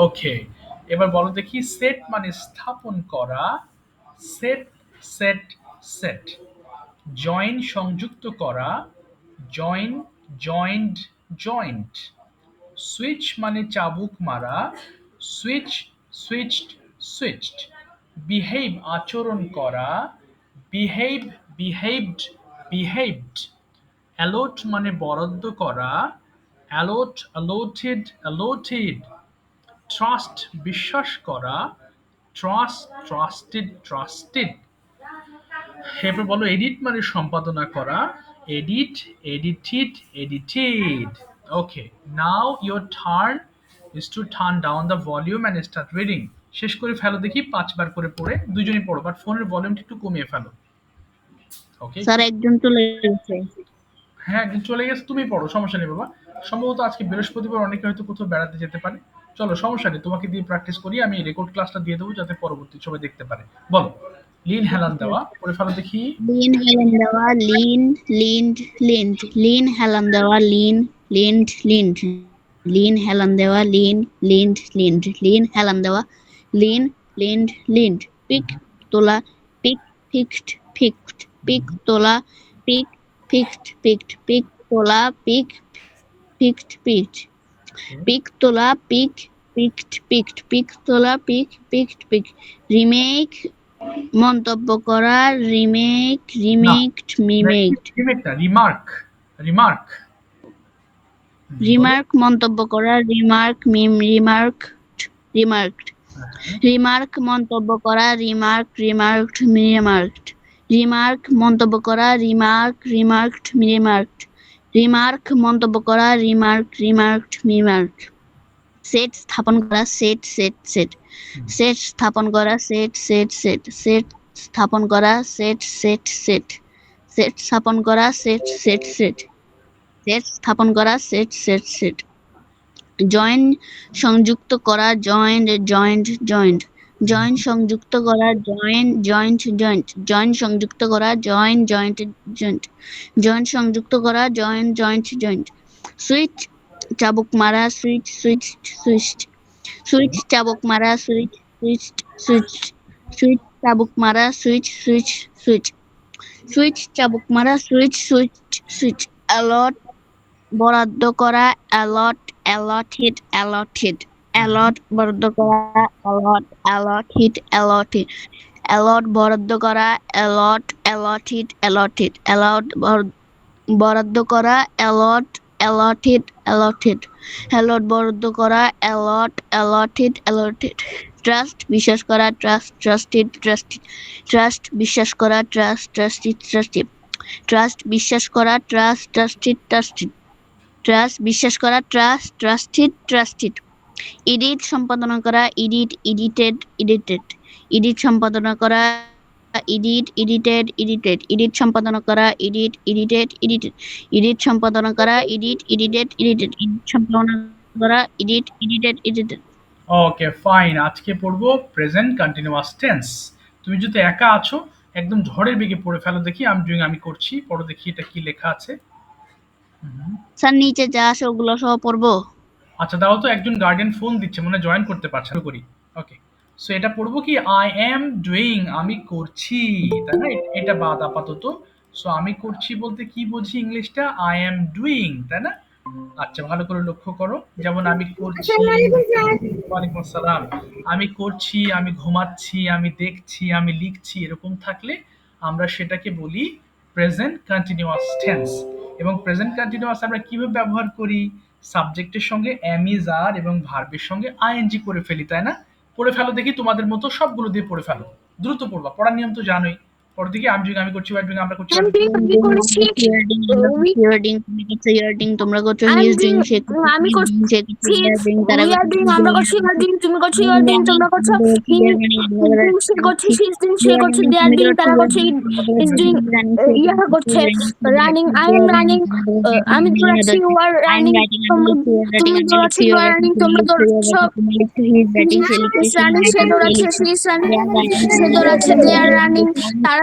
ওকে, এবার বলো দেখি সেট মানে স্থাপন করা। Set, set, set. জয়েন সংযুক্ত করা। Join, joint, joint. সুইচ মানে চাবুক মারা। Switch, switched, switched. বিহেভ আচরণ করা। Behave, behaved, behaved. অ্যালোট মানে বরাদ্দ করা। Allot, allotted, allotted. ট্রাস্ট বিশ্বাস করা। Trust, trusted, trusted. এরপর বলো এডিট মানে সম্পাদনা করা। Edit, edited, edited. Okay, now your turn is to turn down the volume and start reading. শেষ করে ফেলো দেখি 5 বার করে পড়ে, দুজনই পড়ো, বাট ফোনের ভলিউমটা একটু কমিয়ে ফেলো। ওকে, স্যার একজন চলে গেছে। হ্যাঁ একদিন চলে গেছে, তুমি পড়ো, সমস্যা নেই বাবা। সম্ভবত আজকে বৃহস্পতিবার, অনেকে হয়তো কোথাও বেড়াতে যেতে পারে। চলো সমস্যা নেই, তোমাকে দিয়ে প্র্যাকটিস করি, আমি রেকর্ড ক্লাসটা দিয়ে দেবো যাতে পরবর্তী সবাই দেখতে পারে। বলো লিন হেলান দেওয়া, পড়ে ফেলো দেখি। লিন হেলান দেওয়া, লিন, লিন্ড, লিন্ড, লিন হেলান দেওয়া, লিন, লিন্ড, লিন্ড, লিন হেলান দেওয়া, লিন, লিন্ড, লিন্ড, লিন হেলান দেওয়া, লিন, লিন্ড, লিন্ড। পিক তোলা, পিক, ফিক্সড, ফিক্সড, পিক তোলা, পিক, ফিক্সড, ফিক্সড, পিক তোলা, পিক, ফিক্সড, ফিক্সড, পিক তোলা, পিক, পিকড, পিকড, পিক তোলা, পিক, পিকড, পিক। রিমেক মন্তব্য করা, রিমেক, না, রিমেকড, মিমেকড। রিমেক না, রিমার্ক, রিমার্ক। বলো। রিমার্ক মন্তব্য করা, রিমার্ক, মিম, রিমার্ক, রিমার্কড। রিমার্ক মন্তব্য করা, রিমার্ক, রিমার্কড, রিমার্কড। রিমার্ক মন্তব্য করা, রিমার্ক, রিমার্কড, রিমার্কড। রিমার্ক মন্তব্য করা, রিমার্ক, রিমার্কড, রিমার্কড। সেট স্থাপন করা, সেট, সেট, সেট। সেট স্থাপন করা, সেট, সেট, সেট। সেট স্থাপন করা, সেট, সেট, সেট। সেট স্থাপন করা, সেট, সেট, সেট। সেট স্থাপন করা, সেট, সেট, সেট। জয়েন সংযুক্ত করা, জয়েন্ট, জয়েন্ট, জয়েন্ট। জয়েন সংযুক্ত করা, জয়েন, জয়েন্ট, জয়েন্ট। জয়েন সংযুক্ত করা, জয়েন, জয়েন্ট, জয়েন্ট। জয়েন সংযুক্ত করা, জয়েন, জয়েন্ট, জয়েন্ট। সুইচ চাবুক মারা, সুইচ, সুইচ, সুইচ। সুইচ চাবুক মারা, সুইচ, সুইচ, সুইচ। সুইচ চাবুক মারা, সুইচ, সুইচ, সুইচ। সুইচ চাবুক মারা, সুইচ, সুইচ, সুইচ। অ্যালট বরাদ্দ করা, অ্যালট, অ্যালটেড, অ্যালটেড। অ্যালট বরাদ্দ করা, অ্যালট, অ্যালটেড, অ্যালটেড। অ্যালট বরাদ্দ করা, অ্যালট, অ্যালটেড, অ্যালটেড। অ্যালট বরাদ্দ করা, অ্যালট, অ্যালটেড, অ্যালটেড। অ্যালট বরাদ্দ করা, অ্যালট, অ্যালটেড, অ্যালটেড। ট্রাস্ট বিশ্বাস করা, ট্রাস্ট, ট্রাস্টেড, ট্রাস্টেড। ট্রাস্ট বিশ্বাস করা, ট্রাস্ট, ট্রাস্টেড, ট্রাস্টেড। ট্রাস্ট বিশ্বাস করা, ট্রাস্ট, ট্রাস্টেড, ট্রাস্টেড। ট্রাস্ট বিশ্বাস করা, ট্রাস্ট, ট্রাস্টেড, ট্রাস্টেড। এডিট সম্পাদনা করা, এডিট, এডিটেড, এডিটেড। এডিট সম্পাদনা করা, এডিট, এডিটেড, এডিটেড। এডিট সম্পাদনা করা, এডিট, এডিটেড, এডিটেড। এডিট সম্পাদনা করা, এডিট, এডিটেড, এডিটেড। এডিট সম্পাদনা করা, edit, edited, edited. Okay fine, আজকে পড়বো প্রেজেন্ট কন্টিনিউয়াস টেন্স। তুমি যদি একা আছো একদম ঝড়ের বেগে পড়ে ফেলো দেখি। আম ডুইং আমি করছি, পড়ো দেখি এটা কি লেখা আছে। স্যার নিচে যা আছে ওগুলো সহ পড়বো। আচ্ছা দাও তো, একজন গার্ডিয়ান ফোন দিচ্ছে, মনে জয়েন করতে পারছে না, করি। ওকে, সো এটা পড়বো কি, আই এম ডুইং, আমি করছি, তাই না? এটা বাদ আপাতত। সো আমি করছি বলতে কি বুঝি ইংলিশটা, আই এম ডুইং, তাই না? আচ্ছা ভালো করে লক্ষ্য করো, যেমন আমি করছি, ওয়ালাইকুম আসসালাম, আমি করছি, আমি ঘুমাচ্ছি, আমি দেখছি, আমি লিখছি, এরকম থাকলে আমরা সেটাকে বলি প্রেজেন্ট কন্টিনিউয়াস টেন্স। এবং প্রেজেন্ট কন্টিনিউয়াস আমরা কিভাবে ব্যবহার করি, সাবজেক্টের সঙ্গে এম ইজ আর এবং ভার্বের সঙ্গে আইএনজি করে ফেলি, তাই না? পড়ে ফেলো দেখি, তোমাদের মতো সবগুলো দিয়ে পড়ে ফেলো, দ্রুত পড়বা, পড়ার নিয়ম তো জানোই। পরে দেখি আমি যদি আমি করছি, আমরা করছি, তোমরা করছো হিজ ডুইং, সে আমি করছি তারা we are doing, আমরা করছি you are doing, তুমি করছো you are doing, তোমরা করছো he সে করছে she is doing, সে করছে they are doing, তারা করছে is doing, ইয়া করছে running, I am running, আমি দৌড়াচ্ছি you are running, তুমি দৌড়াচ্ছ you are running, তোমরা দৌড়াচ্ছ is running, সে দৌড়াচ্ছে she is running, সে দৌড়াচ্ছে they are running, তারা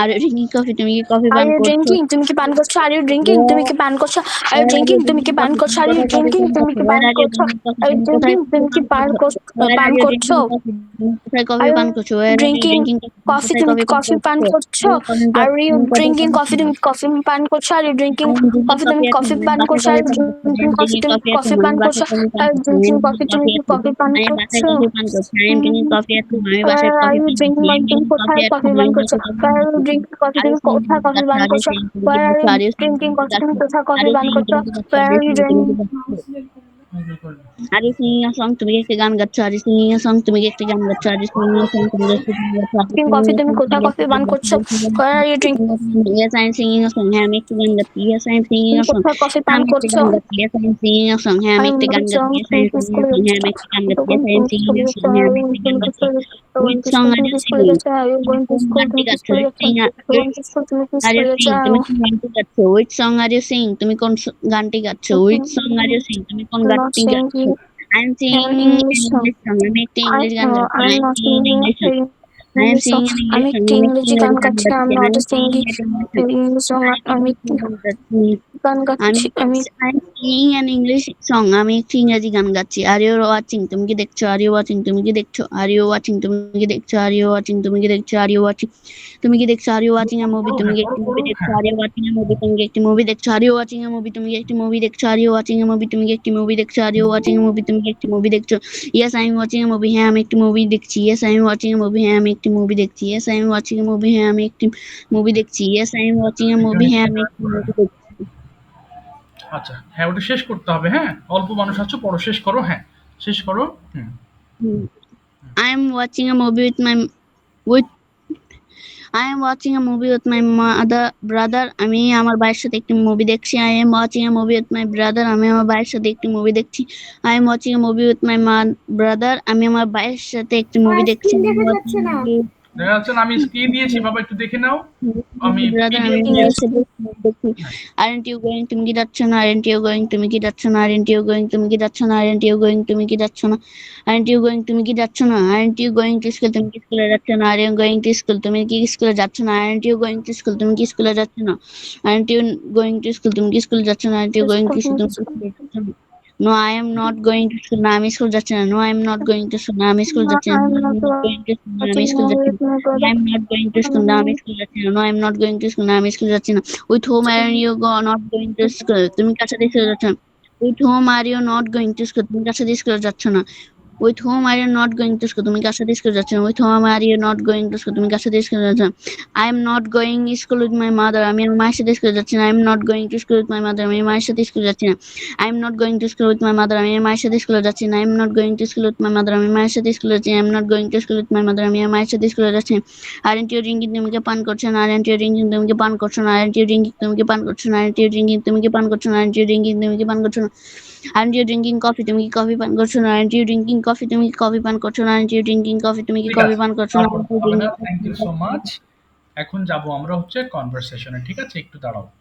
আর ইউ ড্রিঙ্কিং কফি? তুমি কি কফি আর পান ইউ করছো? ড্রিঙ্কিং? তুমি কি পান করছো? Are you drinking? তুমি কি পান করছো? Are you drinking? তুমি কি পান করছো? Are you drinking? তুমি কি পান করছো? Are you drinking? তুমি কি পান করছো? কোথায় কফি আর ইউ পান করছো? Drinking coffee? কোথায় তুমি কফি কি পান কফি পান করছো? করছো? Are you drinking coffee? তুমি কি কফি পান করছো? Are you drinking coffee? তুমি কফি পান করছো? Are drinking coffee? তুমি কি কফি পান করছো? Are drinking coffee? তুমি কি কফি পান আমি বাসায় করছো? কফি পান করছি। I am drinking coffee at home. আমি বাসায় আর কফি ইউ পান করছি। Drinking I am coffee? তুমি ড্রিঙ্কিং কফি কোথায় এট হোম। কফি আমি পান করছো? বাসায় কফি আর পান ইউ করছি। Drinking coffee? আর তুমি ইউ সিং কোথায় কফি পান আর ইউ করছো? Sing Where are you are you sing drinking coffee? তুমি কোথায় আর কফি ইউ পান সিং করছো? তুমি Where are you are you drinking? Sing are you singing a song, তুমি কি একটা গান গাচ্ছ? Are you singing a song, তুমি কি একটা গান গাচ্ছ? Are you singing a song, তুমি কি একটা গান গাচ্ছ? Are you Drinking singing coffee, a তুমি সং, তুমি কোথায় কি কফি একটা পান গান করছো? গাচ্ছ? Where are you drinking? Yes, I am singing a song. হ্যাঁ, আমি একটা গান গাচ্ছি। Yes, I am singing তুমি a song. কোথায় কফি হ্যাঁ, পান আমি একটা করছো? গান গাচ্ছি। Yes, I am singing a song. হ্যাঁ, আমি আমি একটা গান বলছি গাচ্ছি। Yes, I am তুমি singing a স্কুলে song. হ্যাঁ, যাচ্ছ, আমি একটা গান গাচ্ছি। তখন Yes, I am তুমি singing স্কুলে a যাচ্ছ, song. হ্যাঁ, আমি একটা গান তুমি গাচ্ছি। স্কুলে যাচ্ছ, Which তুমি song are কি you স্কুলে singing? যাচ্ছ, আর তুমি কোন গানটি তুমি কি গাচ্ছ? স্কুলে Which যাচ্ছ, sing are তুমি কি স্কুলে you যাচ্ছ? sing? তুমি কোন গানটি গাচ্ছ? Which song are you sing? তুমি কোন গানটি গাচ্ছ? Which song are you sing? তুমি কোন Not গানটি গাচ্ছ? singing I am an singing English an song. English song. আমি একটা ইংলিশ গান গাচ্ছি। I I'm am not singing an singing English song. an I am English song. singing an আমি English song. একটি আমি একটা ইংরেজি গান ইংরেজি গান গাচ্ছি, গাচ্ছি। I'm I not am singing singing an English song. an English song. আমি একটা আমি ইংরেজি একটি গান গাচ্ছি। গান আমি গাচ্ছি, আমি I'm singing an English song. আমি একটি ইংরেজি গান গাচ্ছি। Are you watching? তুমি কি দেখছো? Are you watching? তুমি কি দেখছো? Are you watching? তুমি কি দেখছো? Are you watching? তুমি কি দেখছো? Are you watching? তুমি কি দেখছো? Are you watching a movie? করো, তুমি হ্যাঁ, কি করো, একটি মুভি করো, দেখছো? হ্যাঁ। Are you watching a movie? তুমি কি একটি মুভি দেখছো? Are you watching a movie? তুমি কি একটি মুভি দেখছো? Are you watching a movie? তুমি কি একটি মুভি দেখছো? Are you watching a movie? তুমি কি একটি মুভি দেখছো? Yes, I am watching a movie. হ্যাঁ, আমি একটি মুভি দেখছি। Yes, I am watching a movie. হ্যাঁ, আমি একটি মুভি দেখছি। Yes, I am watching a movie. হ্যাঁ, আমি একটি মুভি দেখছি। Yes, I am watching a movie. এখানে হ্যাঁ, কি আমি হয়? একটি মুভি দেখছি। আচ্ছা, হ্যাঁ, ওটা শেষ করতে হবে, হ্যাঁ? অল্প মানুষ আছো, পড়ো, শেষ করো, হ্যাঁ। শেষ করো। হুম। I am watching a movie with I am watching a movie with my brother. আমি আমার ভাইয়ের সাথে একটি মুভি দেখছি। I am watching a movie with my brother. আমি আমার ভাইয়ের সাথে একটি মুভি দেখছি। I am watching a movie with my brother. আমি আমার ভাইয়ের সাথে একটি মুভি দেখছি। I am watching a movie দেখা যাচ্ছে না, আমি কি দিয়েছি বাবা, একটু দেখে নাও। আমি brother. আমি পিডিএফ আমার ভাইয়ের দিয়েছি। সাথে একটি মুভি দেখছি। হ্যাঁ। Aren't you going? তুমি কি যাচ্ছ না? Aren't you going? তুমি কি যাচ্ছ না? Aren't you going? তুমি কি যাচ্ছ না? Aren't you going? তুমি কি যাচ্ছ না? Aren't you going? তুমি কি যাচ্ছ না? Aren't you going to school? তুমি কি স্কুলে যাচ্ছ না? Are you going to school? তুমি কি স্কুলে যাচ্ছ না? Aren't you going to school? তুমি কি স্কুলে যাচ্ছ না? Aren't you going to school? তুমি কি স্কুলে যাচ্ছ না? Aren't you going to school? তুমি কি স্কুলে যাচ্ছ না? No, I am not going to school. না, আমি স্কুল যাচ্ছি না। No, I am not going to school. না, আমি স্কুল যাচ্ছি না। No, I I'm am not not going to school. না, আমি watching a স্কুল movie যাচ্ছি with না। my No, brother. I am not going to school. না, আমি স্কুল যাচ্ছি না। No, I am not going to school. না, আমি স্কুল যাচ্ছি না। With whom are you not going to school? তুমি কার সাথে স্কুলে যাচ্ছ না? With whom are you not going to school? তুমি কার সাথে স্কুলে যাচ্ছ না? With whom are you not going to school? তুমি কার সাথে স্কুলে যাচ্ছ না? With whom are you not going to school? তুমি কার সাথে স্কুলে যাচ্ছ না? I am not going school with my mother. আমি আমার মায়ের সাথে স্কুলে যাচ্ছি না। I am not going to school with my mother. আমি মায়ের সাথে স্কুলে যাচ্ছি না। I am not going to school with my mother. আমি মায়ের সাথে স্কুলে যাচ্ছি না। I am not going to school with my mother. আমি মায়ের সাথে স্কুলে যাচ্ছি না। I am not going to school with my mother. আমি মায়ের সাথে স্কুলে যাচ্ছি না। Aren't you drinking? তুমি কি পান করছো না? Aren't you drinking? তুমি কি পান করছো না? Aren't you drinking? তুমি কি পান করছো না? Aren't you drinking? তুমি কি পান করছো না? Aren't you drinking? তুমি কি পান করছো না? Aren't you drinking coffee? তুমি কি কফি পান করছো না? Aren't you drinking coffee? তুমি কি কফি পান করছো না? Aren't you drinking coffee? তুমি কি ঠিক কফি আছে, পান করছো না? তারপর Aren't you হবে না। drinking thank you so coffee? Much. এখন যাব আমরা হচ্ছে কনভারসেশনে, ঠিক আছে? একটু দাঁড়াও।